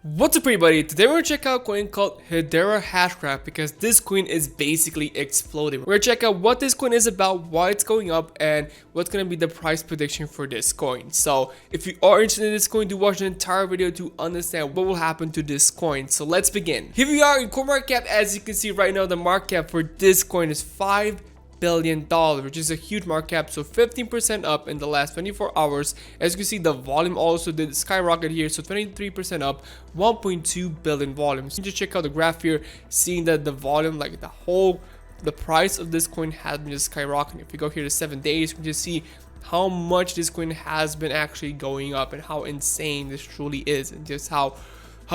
What's up everybody, today we're gonna check out a coin called Hedera Hashgraph because this coin is basically exploding. We're gonna check out what this coin is about, why it's going up, and what's gonna be the price prediction for this coin. So if you are interested in this coin, do watch the entire video to understand what will happen to this coin. So let's begin. Here we are in CoinMarketCap. As you can see right now, the market cap for this coin is $5 billion, which is a huge market cap, so 15% up in the last 24 hours. As you can see, the volume also did skyrocket here, so 23% up, 1.2 billion volumes. You just check out the graph here, seeing that the volume, like the price of this coin has been just skyrocketing. If you go here to 7 days, you can just see how much this coin has been actually going up and how insane this truly is, and just how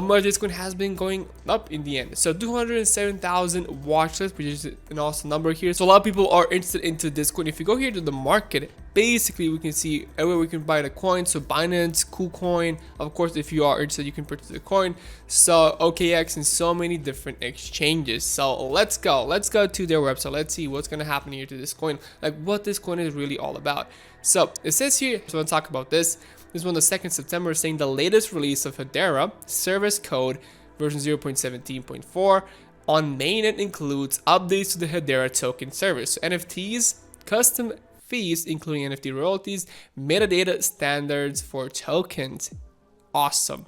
much this coin has been going up in the end. So 207,000 watch lists, which is an awesome number here. So a lot of people are interested into this coin. If you go here to the market, basically we can see everywhere we can buy the coin. So Binance, KuCoin, of course, if you are interested, you can purchase the coin. So OKX and so many different exchanges. So let's go to their website. Let's see what's gonna happen here to this coin, like what this coin is really all about. So it says here, so I'm gonna talk about this. This one, the 2nd September, saying the latest release of Hedera service code version 0.17.4 on mainnet includes updates to the Hedera token service. So NFTs, custom fees, including NFT royalties, metadata standards for tokens. Awesome.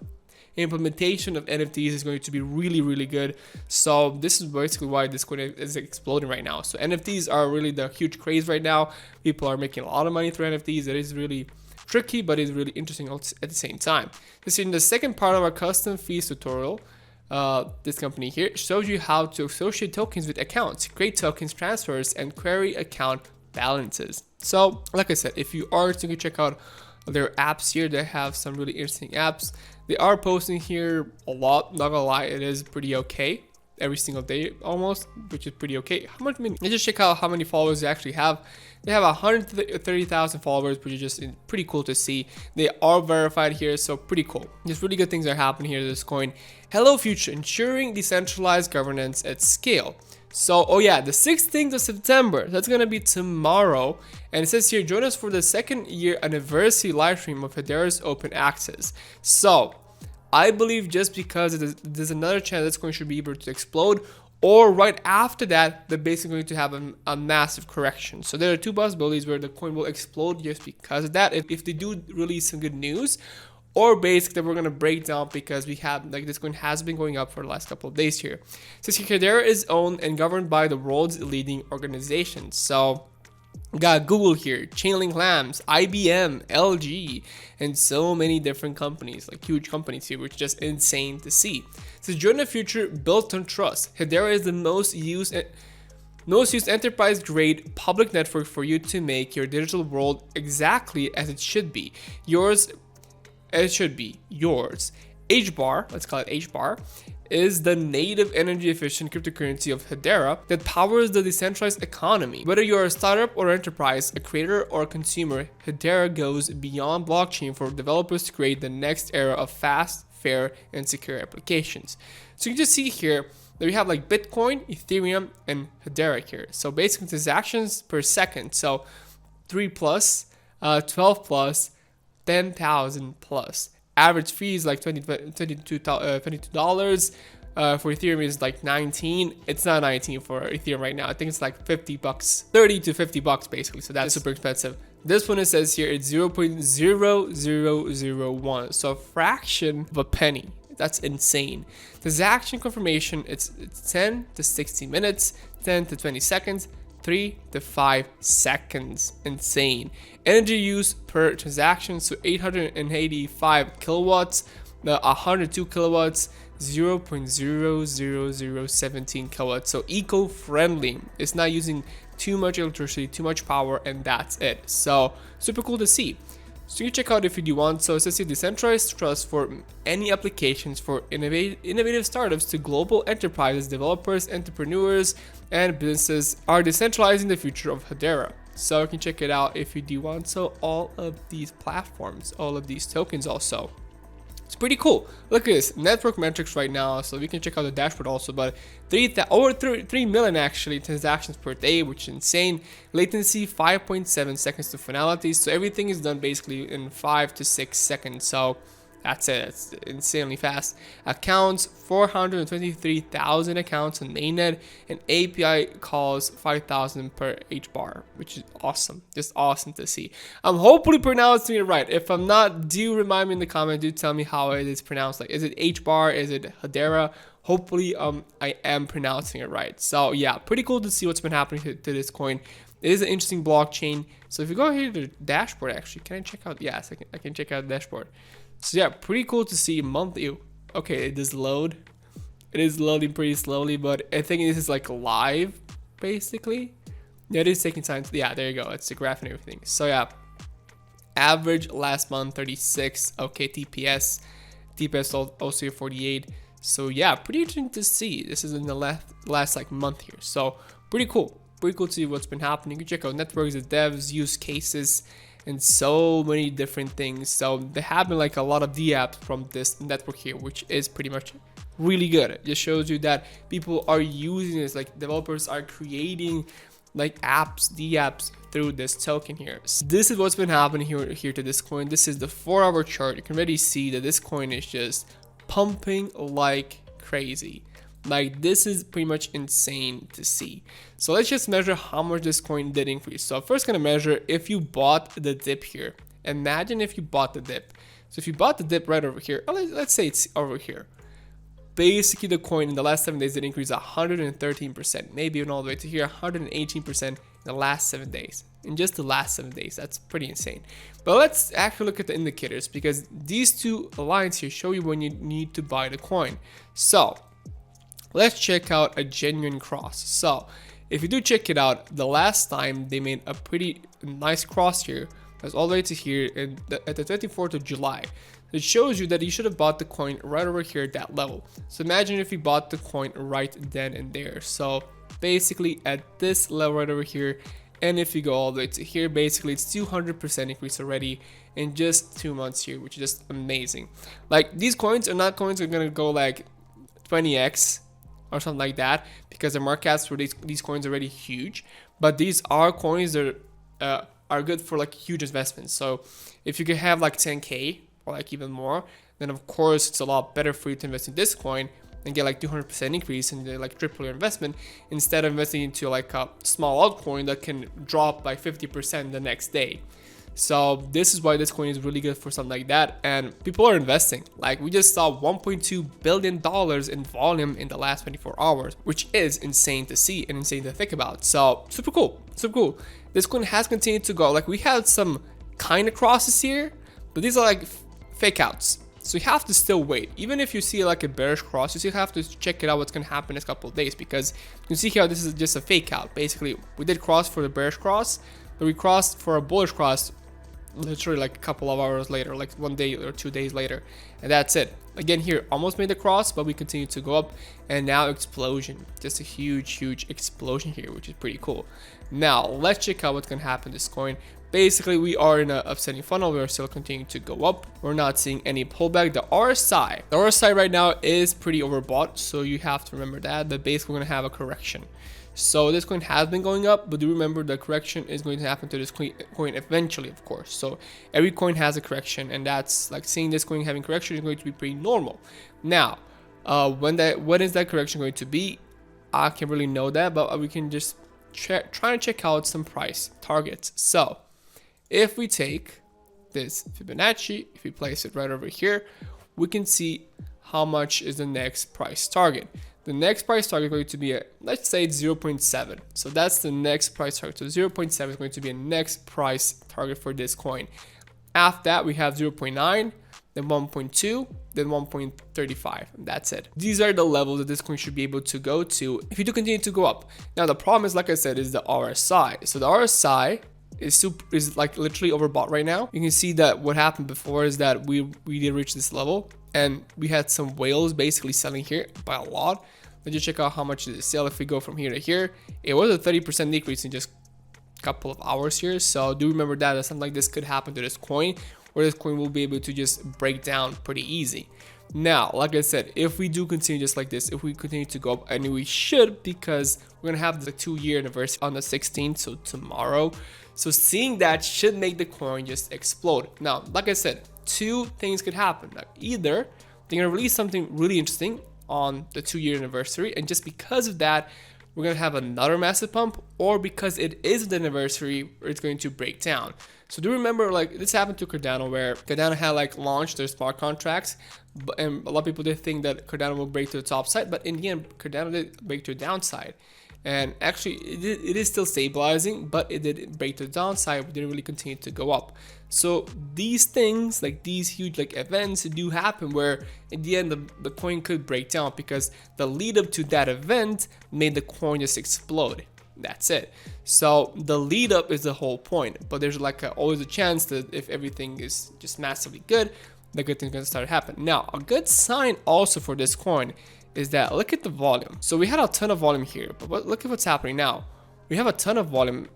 Implementation of NFTs is going to be really good. So this is basically why this coin is exploding right now. So NFTs are really the huge craze right now. People are making a lot of money through NFTs. It is really tricky, but it's really interesting at the same time. This is in the second part of our custom fees tutorial. This company here shows you how to associate tokens with accounts, create tokens transfers, and query account balances. So like I said, if you are to check out their apps here, they have some really interesting apps. They are posting here a lot, not gonna lie, it is pretty okay every single day almost, which is pretty okay. How much? Let's just check out how many followers they actually have. They have 130,000 followers, which is just pretty cool to see. They are verified here, so pretty cool. Just really good things are happening here to this coin. Hello Future, ensuring decentralized governance at scale. So, oh yeah, the 16th of September, that's gonna be tomorrow. And it says here, join us for the 2nd year anniversary live stream of Hedera's open access. So I believe just because there's another chance this coin should be able to explode, or right after that, they're basically going to have a massive correction. So there are two possibilities where the coin will explode just because of that, if they do release some good news, or basically we're going to break down because we have, like, this coin has been going up for the last couple of days here. So Hedera is owned and governed by the world's leading organizations. So we got Google here, Chainlink Labs, IBM, LG, and so many different companies, like huge companies here, which is just insane to see. So join the future built on trust. Hedera is the most used enterprise-grade public network for you to make your digital world exactly as it should be. Yours. HBAR, let's call it HBAR, is the native energy efficient cryptocurrency of Hedera that powers the decentralized economy. Whether you're a startup or enterprise, a creator or a consumer, Hedera goes beyond blockchain for developers to create the next era of fast, fair, and secure applications. So you can just see here that we have like Bitcoin, Ethereum, and Hedera here. So basically transactions per second. So 3 plus, 12 plus, 10,000 plus. Average fees like $22. For Ethereum is like 19. It's not 19 for Ethereum right now. I think it's like $50, 30 to $50 basically. So that's super expensive. This one, it says here, it's 0.0001. So a fraction of a penny. That's insane. Transaction confirmation, it's 10 to 60 minutes, 10 to 20 seconds, 3 to 5 seconds. Insane. Energy use per transaction, so 885 kilowatts, 102 kilowatts, 0.00017 kilowatts. So eco-friendly. It's not using too much electricity, too much power, and that's it. So super cool to see. So you check out if you do want. So it says here, decentralized trust for any applications for innovative startups to global enterprises, developers, entrepreneurs, and businesses are decentralizing the future of Hedera. So you can check it out if you do want. So all of these platforms, all of these tokens also. It's pretty cool. Look at this network metrics right now. So we can check out the dashboard also, but over 3 million actually transactions per day, which is insane. Latency 5.7 seconds to finality. So everything is done basically in 5 to 6 seconds. So That's it. It's insanely fast. Accounts, 423,000 accounts on mainnet, and API calls 5,000 per HBAR, which is awesome. Just awesome to see. I'm hopefully pronouncing it right. If I'm not, do remind me in the comment. Do tell me how it is pronounced. Like, is it HBAR? Is it Hedera? Hopefully, I am pronouncing it right. So yeah, pretty cool to see what's been happening to this coin. It is an interesting blockchain. So if you go here to the dashboard, actually, can I check out? Yes, I can check out the dashboard. So yeah, pretty cool to see monthly. Okay, it does load. It is loading pretty slowly, but I think this is like live, basically. Yeah, it is taking time. Yeah, there you go. It's the graph and everything. So yeah, average last month 36. Okay, TPS also 48. So yeah, pretty interesting to see. This is in the last like month here. So pretty cool. Pretty cool to see what's been happening. You can check out networks, the devs, use cases, and so many different things. So there have been like a lot of dApps from this network here, which is pretty much really good. It just shows you that people are using this, like developers are creating like apps, dApps through this token here. So this is what's been happening here to this coin. This is the 4-hour chart. You can already see that this coin is just pumping like crazy. Like, this is pretty much insane to see. So let's just measure how much this coin did increase. So first gonna measure if you bought the dip here. Imagine if you bought the dip. So if you bought the dip right over here, let's say it's over here. Basically the coin in the last 7 days did increase 113%, maybe even all the way to here, 118% in the last 7 days. In just the last 7 days, that's pretty insane. But let's actually look at the indicators, because these two lines here show you when you need to buy the coin. So let's check out a genuine cross. So if you do check it out, the last time they made a pretty nice cross here, that's all the way to here at the 24th of July. It shows you that you should have bought the coin right over here at that level. So imagine if you bought the coin right then and there. So basically at this level right over here, and if you go all the way to here, basically it's 200% increase already in just 2 months here, which is just amazing. Like, these coins are not coins that are gonna go like 20x or something like that, because the market caps for these coins are already huge. But these are coins that are good for like huge investments. So if you can have like 10k or like even more, then of course it's a lot better for you to invest in this coin and get like 200% increase and like triple your investment, instead of investing into like a small altcoin that can drop by 50% the next day. So this is why this coin is really good for something like that, and people are investing. Like, we just saw $1.2 billion in volume in the last 24 hours, which is insane to see and insane to think about. So super cool, super cool. This coin has continued to go. Like, we had some kind of crosses here, but these are like fake outs. So you have to still wait. Even if you see like a bearish cross, you still have to check it out what's gonna happen in a couple of days, because you can see here this is just a fake out. Basically, we did cross for the bearish cross, but we crossed for a bullish cross literally like a couple of hours later, like 1 day or 2 days later, and that's it. Again here, almost made the cross, but we continue to go up, and now explosion. Just a huge explosion here, which is pretty cool. Now let's check out what's gonna happen to this coin. Basically, we are in an upsetting funnel. We are still continuing to go up. We're not seeing any pullback. The RSI right now is pretty overbought, so you have to remember that. But basically, we're gonna have a correction. So this coin has been going up, but do remember the correction is going to happen to this coin eventually, of course. So every coin has a correction, and that's like seeing this coin having correction is going to be pretty normal. Now, when is that correction going to be? I can't really know that, but we can just try and check out some price targets. So if we take this Fibonacci, if we place it right over here, we can see how much is the next price target. The next price target is going to be, let's say it's 0.7. So that's the next price target. So 0.7 is going to be a next price target for this coin. After that, we have 0.9, then 1.2, then 1.35. That's it. These are the levels that this coin should be able to go to if you do continue to go up. Now, the problem is, like I said, is the RSI. So the RSI is like literally overbought right now. You can see that what happened before is that we did reach this level, and we had some whales basically selling here by a lot. Let's just check out how much did it sell. If we go from here to here, it was a 30% decrease in just a couple of hours here. So do remember that something like this could happen to this coin, where this coin will be able to just break down pretty easy. Now, like I said, if we do continue just like this, if we continue to go up, and we should, because we're gonna have the 2-year anniversary on the 16th, so tomorrow. So seeing that should make the coin just explode. Now, like I said, two things could happen. Like either they're gonna release something really interesting on the 2-year anniversary, and just because of that, we're gonna have another massive pump, or because it is the anniversary, it's going to break down. So do remember, like this happened to Cardano, where Cardano had like launched their smart contracts, and a lot of people did think that Cardano will break to the top side, but in the end, Cardano did break to the downside. And actually, it is still stabilizing, but it did break to the downside. It didn't really continue to go up. So these things, like these huge like events, do happen where in the end the coin could break down, because the lead up to that event made the coin just explode. That's it. So the lead up is the whole point. But there's like always a chance that if everything is just massively good, the good thing's gonna start to happen. Now, a good sign also for this coin is that look at the volume. So we had a ton of volume here, but look at what's happening now. We have a ton of volume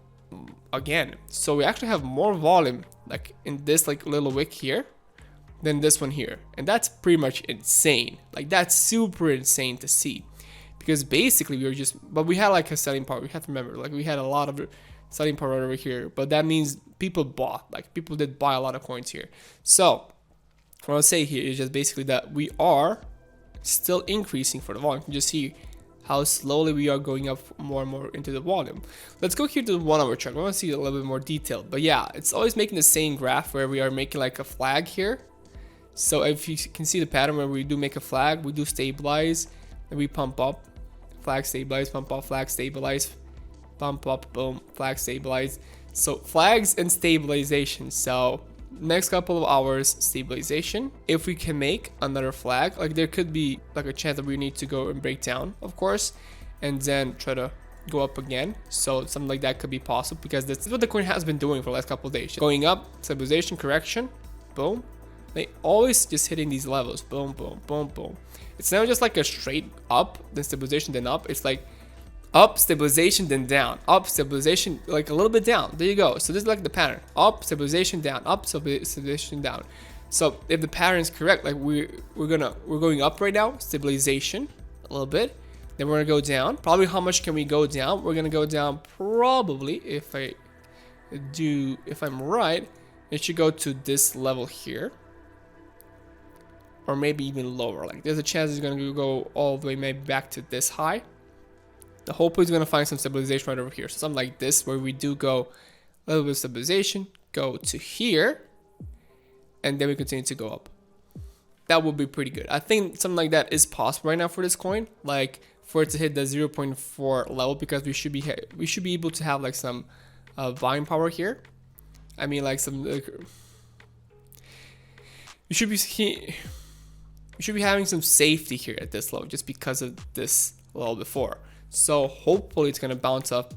again. So we actually have more volume like in this like little wick here than this one here. And that's pretty much insane. Like that's super insane to see, because basically we were just, but we had like a selling part. We have to remember, like we had a lot of selling part right over here, but that means people bought, like people did buy a lot of coins here. So what I'll say here is just basically that we are still increasing for the volume. You can just see how slowly we are going up more and more into the volume. Let's go here to the 1 hour chart. I want to see a little bit more detail, but yeah, it's always making the same graph where we are making like a flag here. So if you can see the pattern where we do make a flag, we do stabilize, and we pump up, flag stabilize, pump up, flag stabilize, pump up, boom, flag stabilize. So flags and stabilization. So next couple of hours stabilization. If we can make another flag, like there could be like a chance that we need to go and break down, of course, and then try to go up again. So something like that could be possible, because that's what the coin has been doing for the last couple of days, going up, stabilization, correction, boom. They always just hitting these levels, boom, boom, boom, boom. It's not just like a straight up, then stabilization, then up. It's like up, stabilization, then down, up, stabilization, like a little bit down. There you go. So this is like the pattern: up, stabilization, down, up, stabilization, down. So if the pattern is correct, like we're going up right now, stabilization a little bit, then we're gonna go down. Probably how much can we go down? We're gonna go down probably, if I'm right, it should go to this level here, or maybe even lower. Like there's a chance it's gonna go all the way maybe back to this high. Hopefully it's going to find some stabilization right over here. So something like this, where we do go a little bit of stabilization, go to here, and then we continue to go up. That would be pretty good. I think something like that is possible right now for this coin, like for it to hit the 0.4 level, because we should be able to have like some buying power here. I mean, like some we should be having some safety here at this level, just because of this level before. So hopefully it's going to bounce up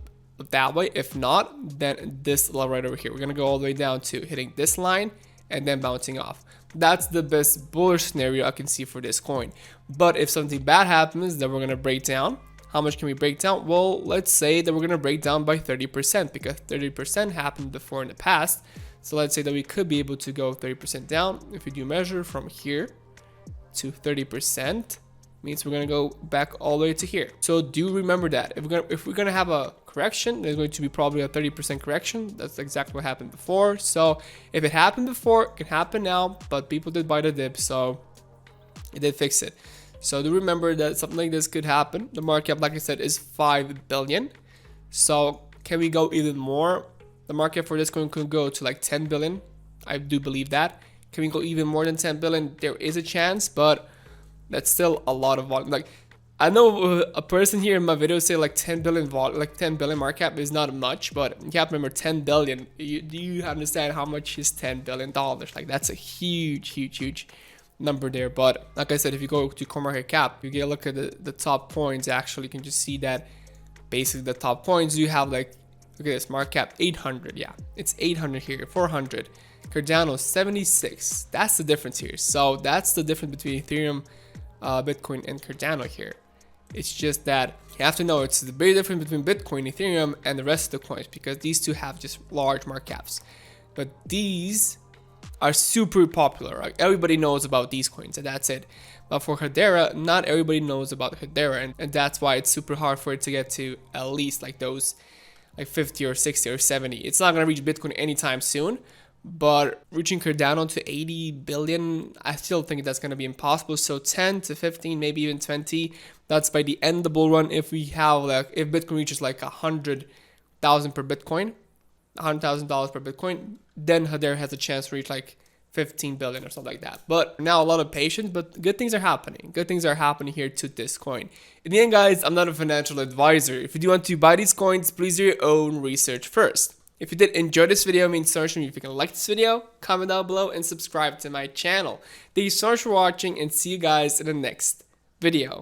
that way. If not, then this level right over here, we're going to go all the way down to hitting this line and then bouncing off. That's the best bullish scenario I can see for this coin. But if something bad happens, then we're going to break down. How much can we break down? Well, let's say that we're going to break down by 30%, because 30% happened before in the past. So let's say that we could be able to go 30% down. If we do measure from here to 30%, means we're gonna go back all the way to here. So do remember that if we're gonna have a correction, there's going to be probably a 30% correction. That's exactly what happened before. So if it happened before, it can happen now, but people did buy the dip, so it did fix it. So do remember that something like this could happen. The market cap, like I said, is 5 billion. So can we go even more? The market for this coin could go to like 10 billion. I do believe that. Can we go even more than 10 billion? There is a chance, but that's still a lot of volume. Like I know a person here in my video say like 10 billion volume, like 10 billion market cap is not much, but you have to remember 10 billion. Do you understand how much is $10 billion? Like that's a huge number there. But like I said, if you go to CoinMarketCap, you get a look at the top coins. Actually, you can just see that basically the top coins you have, like look at this market cap 800. Yeah, it's 800 here, 400. Cardano 76. That's the difference here. So that's the difference between Ethereum, Bitcoin, and Cardano here. It's just that you have to know it's the big difference between Bitcoin, Ethereum, and the rest of the coins, because these two have just large market caps. But these are super popular. Like everybody knows about these coins, and that's it. But for Hedera, not everybody knows about Hedera, and that's why it's super hard for it to get to at least like those like 50 or 60 or 70. It's not gonna reach Bitcoin anytime soon, but reaching Cardano to 80 billion, I still think that's going to be impossible. So 10 to 15, maybe even 20, that's by the end of the bull run. If we have like, if Bitcoin reaches like 100,000 per Bitcoin, $100,000 per Bitcoin, then Hedera has a chance to reach like 15 billion or something like that. But now a lot of patience, but good things are happening. Good things are happening here to this coin. In the end, guys, I'm not a financial advisor. If you do want to buy these coins, please do your own research first. If you did enjoy this video, it means so much to me. If you can like this video, comment down below and subscribe to my channel. Thank you so much for watching and see you guys in the next video.